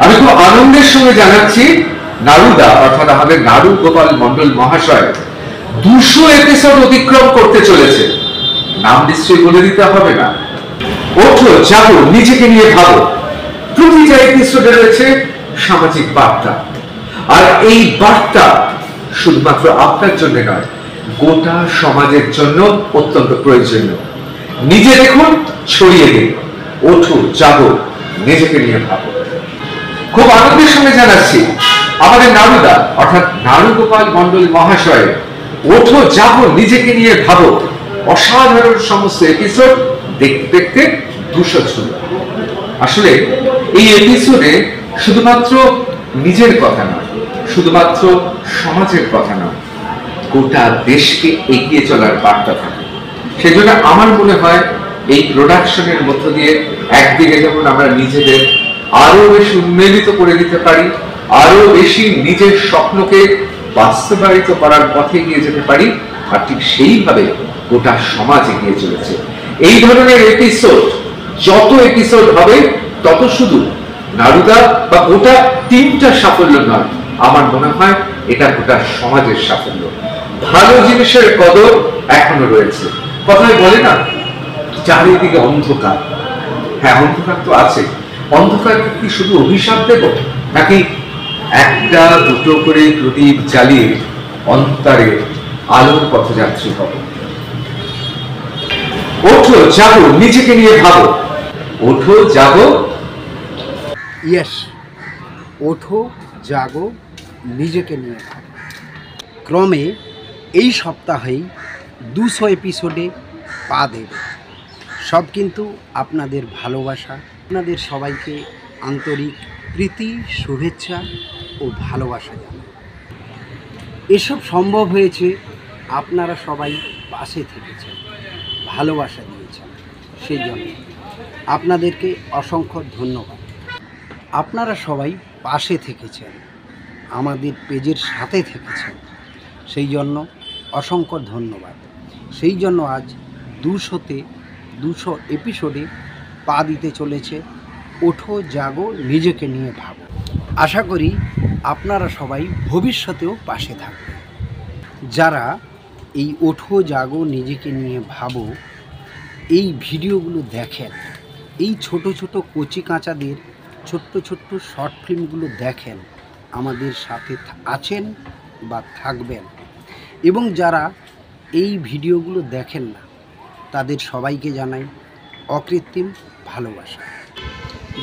আমি খুব আনন্দের সঙ্গে জানাচ্ছি নারুদা অর্থাৎ আমাদের নারু গোপাল মন্ডল মহাশয় 200 এপিসোড অতিক্রম করতে চলেছে। নাম নিশ্চয়ই বলে দিতে হবে না। ওঠো জাগো নিজেকে নিয়ে ভাবো। প্রতিটা এপিসোডে রয়েছে সামাজিক বার্তা, আর এই বার্তা শুধুমাত্র আপনার জন্য নয়, গোটা সমাজের জন্য অত্যন্ত প্রয়োজনীয়। নিজে দেখুন, ছড়িয়ে দিন। ওঠো জাগো নিজেকে নিয়ে ভাবো। খুব আনন্দের সঙ্গে জানাচ্ছি আমাদের নারুদা অর্থাৎ নারু গোপাল মন্ডল মহাশয় ওঠো জাগো নিজেকে নিয়ে ভাবো অসাধারণ সমস্ত এপিসোড দেখতে দেখতে 200 ছিল। আসলে এই এপিসোডে শুধুমাত্র নিজের কথা নয়, শুধুমাত্র সমাজের কথা নয়, গোটা দেশকে এগিয়ে চলার বার্তা থাকে। সেজন্য আমার মনে হয় এই প্রোডাকশনের মধ্য দিয়ে একদিকে যেমন আমরা নিজেদের আরো বেশি উন্মেলিত করে দিতে পারি, আরো বেশি নিজের স্বপ্নকে বাস্তবায়িত করার পথে এগিয়ে যেতে পারি, আর ঠিক সেইভাবে গোটা সমাজ এগিয়ে চলেছে। এই ধরনের এপিসোড যত এপিসোড হবে তত শুধু নারুদা বা গোটা টিমটা সাফল্য নয়, আমার মনে হয় এটা গোটা সমাজের সাফল্য। ভালো জিনিসের কদর এখনো রয়েছে। কথায় বলে না, চারিদিকে অন্ধকার। হ্যাঁ, অন্ধকার তো আছে। অন্ধকারকে কি শুধু অভিশাপ দেব, নাকি একটা দুটো করে প্রদীপ জ্বালিয়ে অন্তরে আলোর পথযাত্রী হব? ওঠো জাগো নিজেকে নিয়ে ভাবো। ওঠো জাগো। ইয়েস, ওঠো জাগো নিজেকে নিয়ে ভাবো। ক্রমে এই সপ্তাহেই 200 এপিসোডে পা দেবে। সব কিন্তু আপনাদের ভালোবাসা। আপনাদের সবাইকে আন্তরিক প্রীতি, শুভেচ্ছা ও ভালোবাসা জানাই। এসব সম্ভব হয়েছে আপনারা সবাই পাশে থেকেছেন, ভালোবাসা দিয়েছেন, সেই জন্য আপনাদেরকে অসংখ্য ধন্যবাদ। আপনারা সবাই পাশে থেকেছেন, আমাদের পেজের সাথে থেকেছেন, সেই জন্য অসংখ্য ধন্যবাদ। সেই জন্য আজ 200 এপিসোডে পা দিতে চলেছে ওঠো জাগো নিজেকে নিয়ে ভাবো। আশা করি আপনারা সবাই ভবিষ্যতেও পাশে থাকবেন। যারা এই ওঠো জাগো নিজেকে নিয়ে ভাবো এই ভিডিওগুলো দেখেন, এই ছোট ছোট কচি কাঁচাদের ছোট্ট ছোট্ট শর্ট ফিল্মগুলো দেখেন, আমাদের সাথে আছেন বা থাকবেন। এবং যারা এই ভিডিওগুলো দেখেন না, তাদের সবাইকে জানাই অকৃত্রিম ভালোবাসা।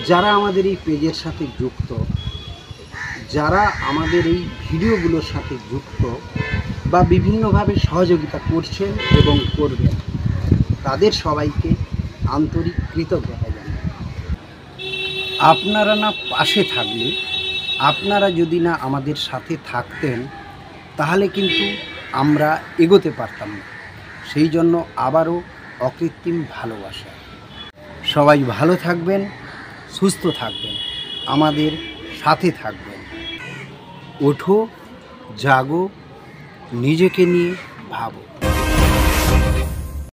যারা আমাদের এই পেজের সাথে যুক্ত, যারা আমাদের এই ভিডিওগুলোর সাথে যুক্ত বা বিভিন্নভাবে সহযোগিতা করছেন এবং করবেন, তাদের সবাইকে আন্তরিক কৃতজ্ঞতা জানাই। আপনারা না পাশে থাকলে, আপনারা যদি না আমাদের সাথে থাকতেন, তাহলে কিন্তু আমরা এগোতে পারতাম না। সেই জন্য আবারও অকৃত্রিম ভালোবাসা। সবাই ভালো থাকবেন, সুস্থ থাকবেন, আমাদের সাথে থাকবেন। ওঠো জাগো নিজেকে নিয়ে ভাবো।